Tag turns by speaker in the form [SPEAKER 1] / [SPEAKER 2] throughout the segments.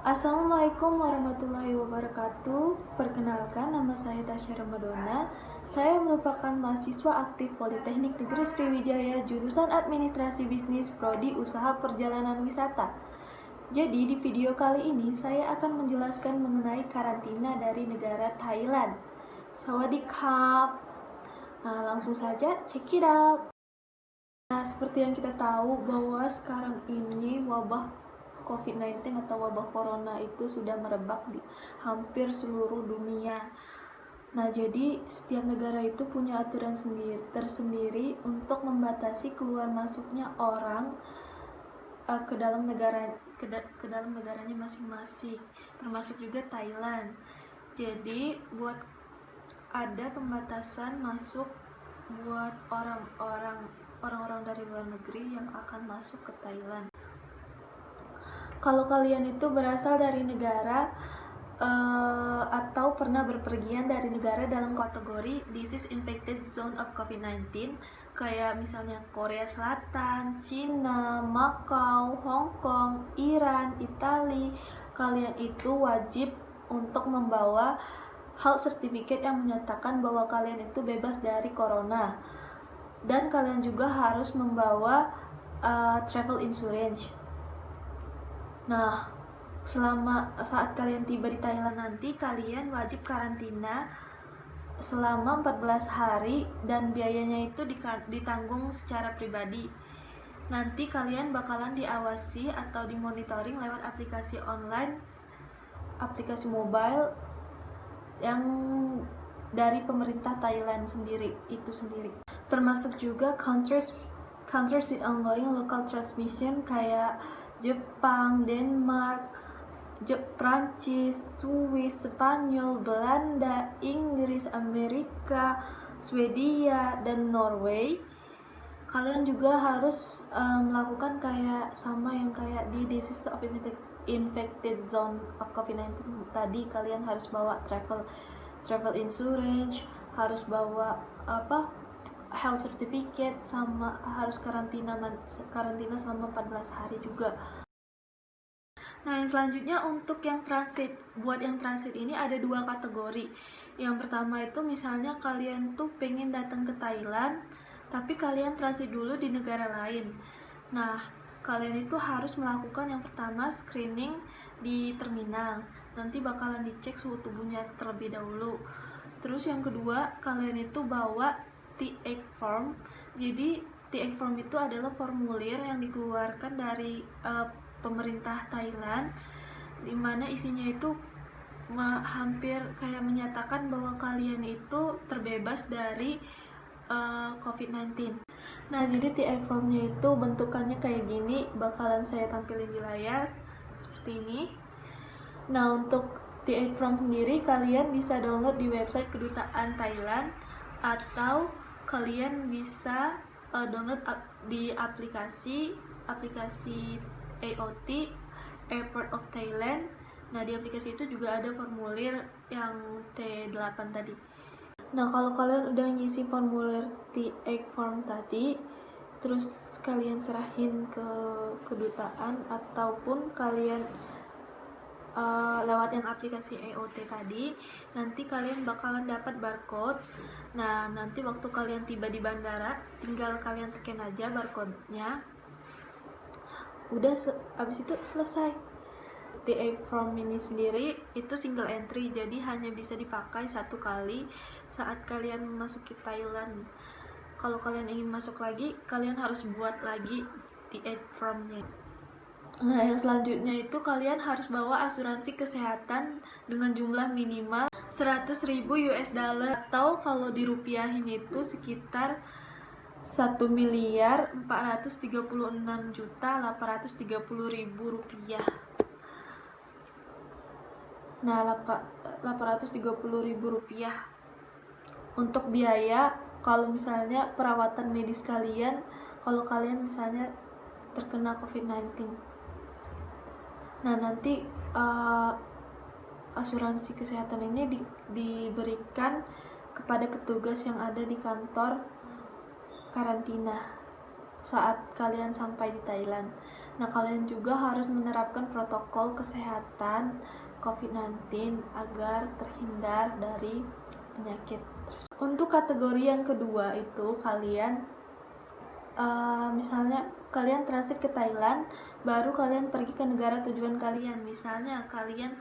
[SPEAKER 1] Assalamualaikum warahmatullahi wabarakatuh. Perkenalkan, nama saya Tasya Ramadona. Saya merupakan mahasiswa aktif Politeknik Negeri Sriwijaya jurusan Administrasi Bisnis Prodi Usaha Perjalanan Wisata. Jadi di video kali ini saya akan menjelaskan mengenai karantina dari negara Thailand. Sawadikap. Nah, langsung saja check it out. Nah, seperti yang kita tahu bahwa sekarang ini wabah COVID-19 atau wabah corona itu sudah merebak di hampir seluruh dunia. Nah, jadi setiap negara itu punya aturan tersendiri untuk membatasi keluar masuknya orang ke dalam negaranya masing-masing, termasuk juga Thailand. Jadi buat ada pembatasan masuk buat orang-orang dari luar negeri yang akan masuk ke Thailand. Kalau kalian itu berasal dari negara atau pernah berpergian dari negara dalam kategori disease infected zone of COVID-19, kayak misalnya Korea Selatan, Cina, Makau, Hong Kong, Iran, Italia, kalian itu wajib untuk membawa health certificate yang menyatakan bahwa kalian itu bebas dari corona. Dan kalian juga harus membawa travel insurance. Nah, saat kalian tiba di Thailand nanti, kalian wajib karantina selama 14 hari dan biayanya itu ditanggung secara pribadi. Nanti kalian bakalan diawasi atau dimonitoring lewat aplikasi online, aplikasi mobile yang dari pemerintah Thailand itu sendiri. Termasuk juga countries with ongoing local transmission kayak Jepang, Denmark, Prancis, Swiss, Spanyol, Belanda, Inggris, Amerika, Swedia, dan Norway. Kalian juga harus melakukan kayak di disease of infected zone of COVID-19 tadi. Kalian harus bawa travel insurance, harus bawa health certificate, sama harus karantina selama 14 hari juga. Nah, yang selanjutnya untuk yang transit. Buat yang transit ini ada 2 kategori. Yang pertama itu misalnya kalian tuh pengen datang ke Thailand, tapi kalian transit dulu di negara lain. Nah, kalian itu harus melakukan yang pertama screening di terminal. Nanti bakalan dicek suhu tubuhnya terlebih dahulu. Terus yang kedua, kalian itu bawa T8 form. Jadi T8 form itu adalah formulir yang dikeluarkan dari pemerintah Thailand, dimana isinya itu hampir kayak menyatakan bahwa kalian itu terbebas dari COVID-19. Nah, jadi T8 formnya itu bentukannya kayak gini, bakalan saya tampilin di layar seperti ini. Nah, untuk T8 form sendiri kalian bisa download di website kedutaan Thailand, atau kalian bisa download di aplikasi AOT, Airport of Thailand. Nah, di aplikasi itu juga ada formulir yang T8 tadi. Nah, kalau kalian udah ngisi formulir T8 form tadi, terus kalian serahin ke kedutaan ataupun kalian lewat yang aplikasi AOT tadi, nanti kalian bakalan dapat barcode. Nah, nanti waktu kalian tiba di bandara, tinggal kalian scan aja barcode-nya. Udah abis itu selesai. T8 form ini sendiri itu single entry, jadi hanya bisa dipakai 1 kali saat kalian memasuki Thailand. Kalau kalian ingin masuk lagi, kalian harus buat lagi T8 formnya. Nah, yang selanjutnya itu kalian harus bawa asuransi kesehatan dengan jumlah minimal 100.000 US dollar, atau kalau dirupiahin itu sekitar 1.436.830.000 rupiah. Nah, 830.000 rupiah untuk biaya kalau misalnya perawatan medis kalian, kalau kalian misalnya terkena COVID-19. Nah, nanti asuransi kesehatan ini diberikan kepada petugas yang ada di kantor karantina saat kalian sampai di Thailand. Nah, kalian juga harus menerapkan protokol kesehatan COVID-19 agar terhindar dari penyakit. Untuk kategori yang kedua itu kalian misalnya kalian transit ke Thailand, baru kalian pergi ke negara tujuan kalian. Misalnya kalian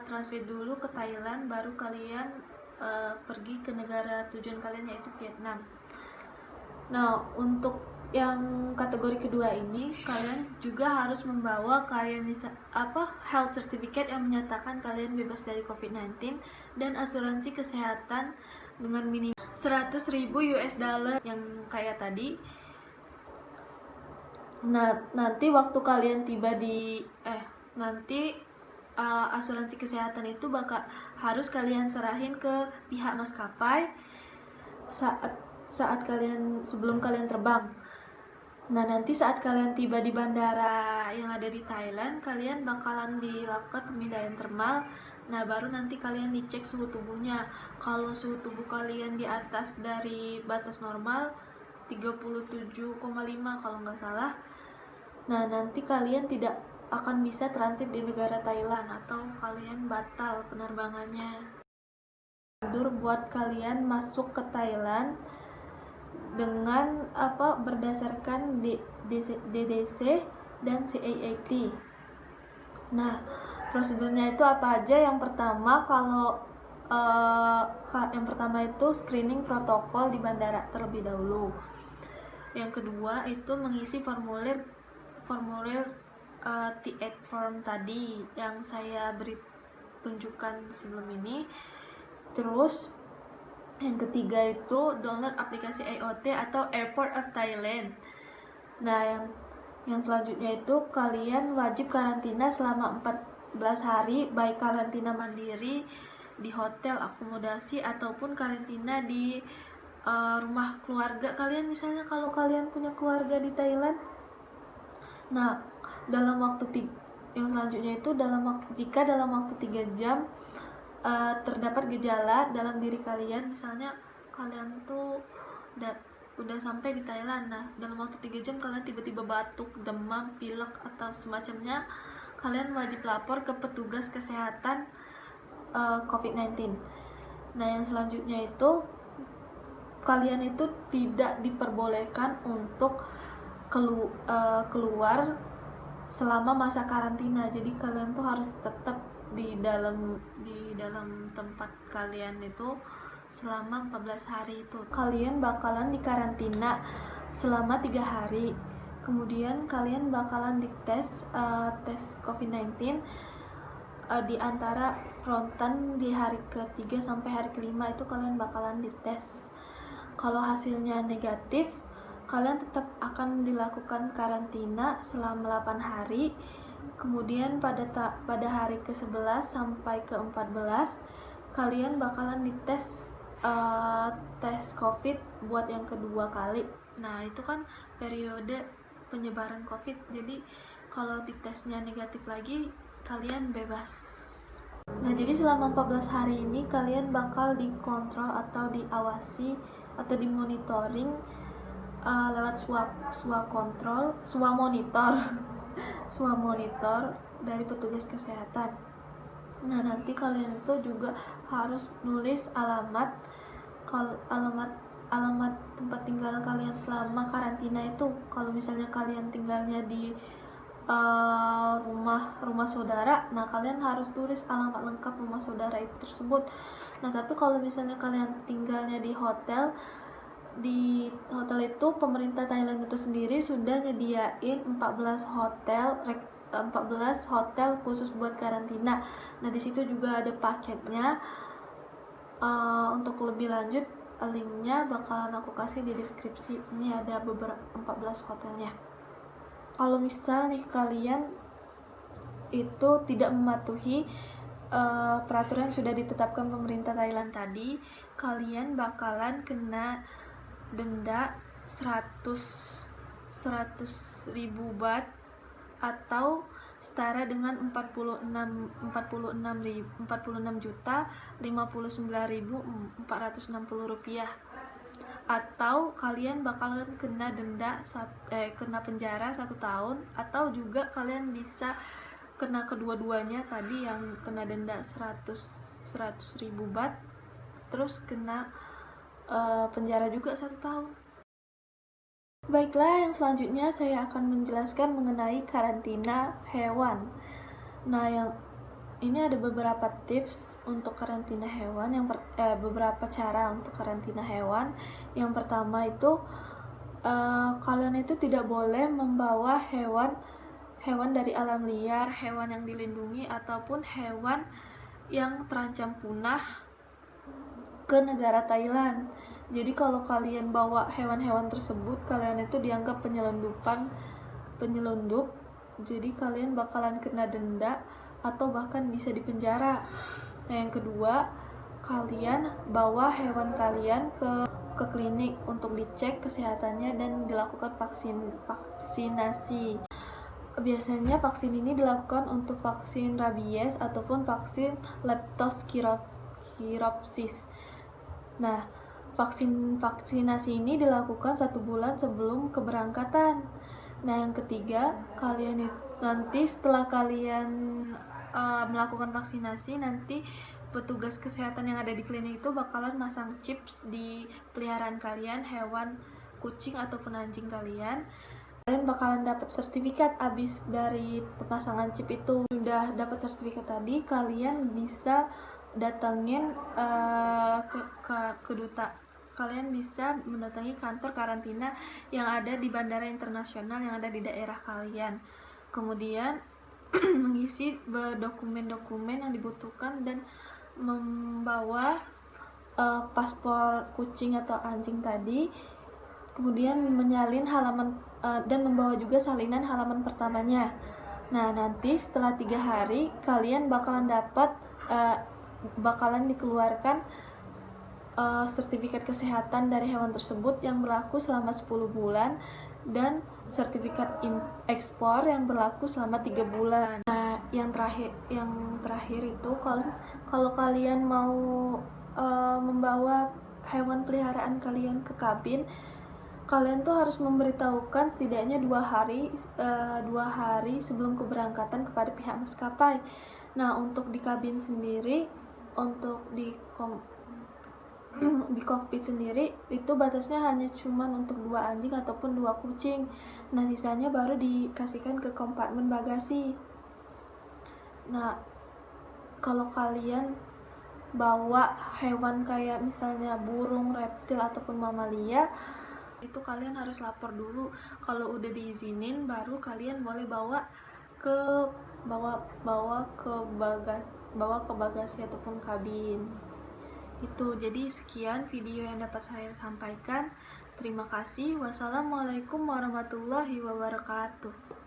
[SPEAKER 1] transit dulu ke Thailand, baru kalian pergi ke negara tujuan kalian yaitu Vietnam. Nah, untuk yang kategori kedua ini kalian juga harus membawa kalian health certificate yang menyatakan kalian bebas dari COVID-19 dan asuransi kesehatan dengan minimal 100.000 US dollar yang kayak tadi. Nah, nanti waktu kalian tiba di asuransi kesehatan itu harus kalian serahin ke pihak maskapai saat kalian sebelum kalian terbang. Nah, nanti saat kalian tiba di bandara yang ada di Thailand, kalian bakalan dilakukan pemindaian termal. Nah, baru nanti kalian dicek suhu tubuhnya. Kalau suhu tubuh kalian di atas dari batas normal 37,5 kalau nggak salah, nah nanti kalian tidak akan bisa transit di negara Thailand atau kalian batal penerbangannya. Prosedur buat kalian masuk ke Thailand dengan berdasarkan DDC dan CAAT. Nah, prosedurnya itu apa aja? Yang pertama yang pertama itu screening protokol di bandara terlebih dahulu. Yang kedua itu mengisi formulir T8 form tadi yang saya beri tunjukkan sebelum ini. Terus yang ketiga itu download aplikasi AOT atau Airport of Thailand. Nah, yang selanjutnya itu kalian wajib karantina selama 14 hari, baik karantina mandiri di hotel akomodasi ataupun karantina di rumah keluarga kalian, misalnya kalau kalian punya keluarga di Thailand. Nah, yang selanjutnya itu jika dalam waktu 3 jam terdapat gejala dalam diri kalian, misalnya kalian tuh udah sampai di Thailand, nah dalam waktu 3 jam kalian tiba-tiba batuk, demam, pilek atau semacamnya, kalian wajib lapor ke petugas kesehatan COVID-19. Nah, yang selanjutnya itu kalian itu tidak diperbolehkan untuk keluar selama masa karantina. Jadi kalian tuh harus tetap di dalam tempat kalian itu selama 14 hari itu. Kalian bakalan dikarantina selama 3 hari. Kemudian kalian bakalan dites tes COVID-19 di antara rontan di hari ke-3 sampai hari ke-5 itu kalian bakalan dites. Kalau hasilnya negatif, kalian tetap akan dilakukan karantina selama 8 hari. Kemudian pada hari ke-11 sampai ke-14 kalian bakalan dites tes COVID buat yang kedua kali. Nah, itu kan periode penyebaran COVID. Jadi kalau ditesnya negatif lagi, kalian bebas. Nah, jadi selama 14 hari ini kalian bakal dikontrol atau diawasi atau dimonitoring lewat SWA monitor dari petugas kesehatan. Nah, nanti kalian itu juga harus nulis alamat tempat tinggal kalian selama karantina itu. Kalau misalnya kalian tinggalnya di rumah saudara, nah kalian harus tulis alamat lengkap rumah saudara itu tersebut. Nah, tapi kalau misalnya kalian tinggalnya di hotel itu pemerintah Thailand itu sendiri sudah nyediain 14 hotel khusus buat karantina. Nah, di situ juga ada paketnya. Untuk lebih lanjut, linknya bakalan aku kasih di deskripsi. Ini ada beberapa 14 hotelnya. Kalau misal nih kalian itu tidak mematuhi peraturan yang sudah ditetapkan pemerintah Thailand tadi, kalian bakalan kena denda 100.000 baht atau setara dengan 46.059.460 rupiah. atau kalian bakalan kena kena penjara 1 tahun, atau juga kalian bisa kena kedua-duanya, tadi yang kena denda 100.000 baht, terus kena penjara juga 1 tahun. Baiklah, yang selanjutnya saya akan menjelaskan mengenai karantina hewan. Nah, ini ada beberapa tips untuk karantina hewan, beberapa cara untuk karantina hewan. Yang pertama itu kalian itu tidak boleh membawa hewan dari alam liar, hewan yang dilindungi ataupun hewan yang terancam punah ke negara Thailand. Jadi kalau kalian bawa hewan-hewan tersebut, kalian itu dianggap penyelundup. Jadi kalian bakalan kena denda atau bahkan bisa dipenjara. Nah, yang kedua, kalian bawa hewan kalian ke klinik untuk dicek kesehatannya dan dilakukan vaksinasi. Biasanya vaksin ini dilakukan untuk vaksin rabies ataupun vaksin leptospirosis. Nah, vaksinasi ini dilakukan 1 bulan sebelum keberangkatan. Nah, yang ketiga, nanti setelah kalian melakukan vaksinasi, nanti petugas kesehatan yang ada di klinik itu bakalan masang chips di peliharaan kalian, hewan kucing ataupun anjing kalian. Kalian bakalan dapat sertifikat abis dari pemasangan chip itu. Sudah dapat sertifikat tadi, kalian bisa datangin kalian bisa mendatangi kantor karantina yang ada di bandara internasional yang ada di daerah kalian. Kemudian mengisi dokumen-dokumen yang dibutuhkan dan membawa paspor kucing atau anjing tadi. Kemudian menyalin halaman dan membawa juga salinan halaman pertamanya. Nah, nanti setelah 3 hari kalian bakalan dikeluarkan sertifikat kesehatan dari hewan tersebut yang berlaku selama 10 bulan dan sertifikat ekspor yang berlaku selama 3 bulan. Nah, yang terakhir itu kalau kalian mau membawa hewan peliharaan kalian ke kabin, kalian tuh harus memberitahukan setidaknya 2 hari sebelum keberangkatan kepada pihak maskapai. Nah, untuk di kabin sendiri, untuk di kokpit sendiri itu batasnya hanya cuman untuk 2 anjing ataupun 2 kucing. Nah, sisanya baru dikasihkan ke kompartemen bagasi. Nah, kalau kalian bawa hewan kayak misalnya burung, reptil ataupun mamalia, itu kalian harus lapor dulu. Kalau udah diizinin, baru kalian boleh bawa ke bagasi ataupun kabin. Itu jadi sekian video yang dapat saya sampaikan. Terima kasih. Wassalamualaikum warahmatullahi wabarakatuh.